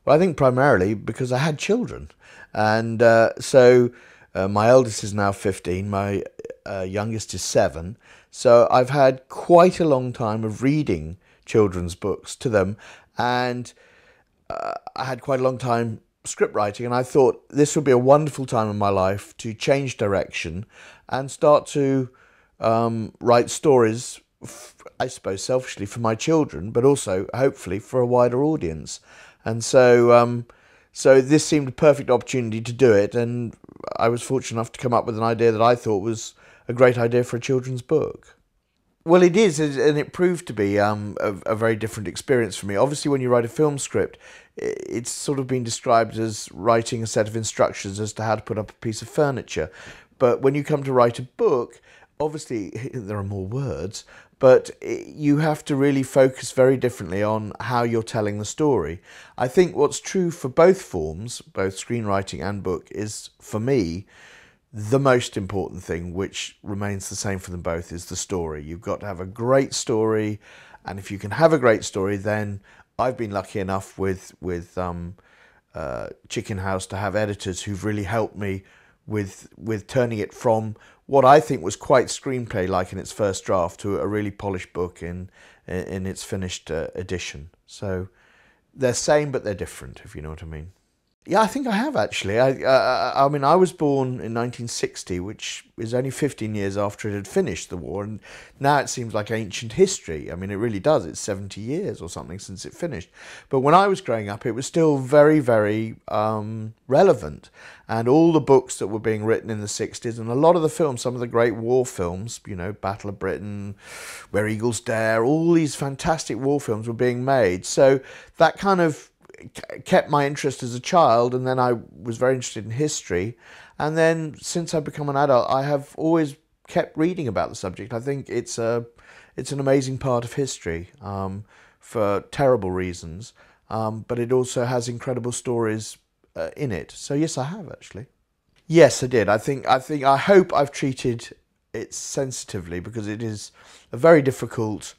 Well, I think primarily because I had children. And my eldest is now 15, my youngest is 7. So I've had quite a long time of reading children's books to them. And I had quite a long time script writing, and I thought this would be a wonderful time in my life to change direction and start to write stories, I suppose selfishly for my children, but also hopefully for a wider audience. And so this seemed a perfect opportunity to do it, and I was fortunate enough to come up with an idea that I thought was a great idea for a children's book. Well, it is, and it proved to be a very different experience for me. Obviously, when you write a film script, it's sort of been described as writing a set of instructions as to how to put up a piece of furniture. But when you come to write a book, obviously there are more words, but you have to really focus very differently on how you're telling the story. I think what's true for both forms, both screenwriting and book, is, for me, the most important thing, which remains the same for them both, is the story. You've got to have a great story, and if you can have a great story, then I've been lucky enough with Chicken House to have editors who've really helped me with turning it from what I think was quite screenplay-like in its first draft to a really polished book in its finished edition. So they're same, but they're different, if you know what I mean. Yeah, I think I have actually. I mean, I was born in 1960, which is only 15 years after it had finished the war, and now it seems like ancient history. I mean, it really does. It's 70 years or something since it finished. But when I was growing up, it was still very, very relevant. And all the books that were being written in the 60s, and a lot of the films, some of the great war films, you know, Battle of Britain, Where Eagles Dare, all these fantastic war films were being made. So that kind of kept my interest as a child, and then I was very interested in history, and then since I've become an adult I have always kept reading about the subject. I think it's an amazing part of history, for terrible reasons, but it also has incredible stories in it. So yes, I have actually. Yes, I did. I hope I've treated it sensitively, because it is a very difficult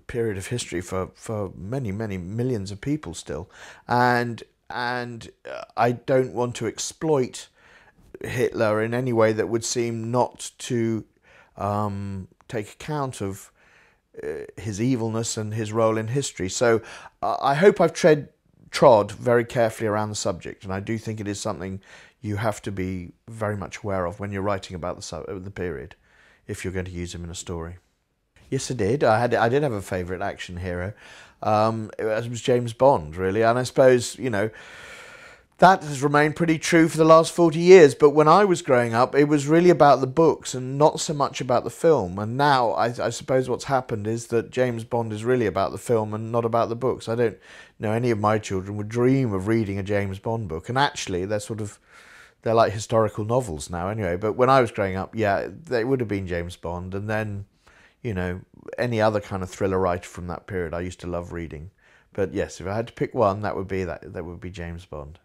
period of history for many, many millions of people still, and I don't want to exploit Hitler in any way that would seem not to take account of his evilness and his role in history. So I hope I've trod very carefully around the subject, and I do think it is something you have to be very much aware of when you're writing about the period, if you're going to use him in a story. Yes, I did. I did have a favourite action hero. It was James Bond, really, and I suppose, you know, that has remained pretty true for the last 40 years. But when I was growing up, it was really about the books and not so much about the film. And now I suppose what's happened is that James Bond is really about the film and not about the books. I don't know any of my children would dream of reading a James Bond book, and actually they're like historical novels now anyway. But when I was growing up, yeah, they would have been James Bond, and then, you know, any other kind of thriller writer from that period I used to love reading. But yes, if I had to pick one, that would be James Bond.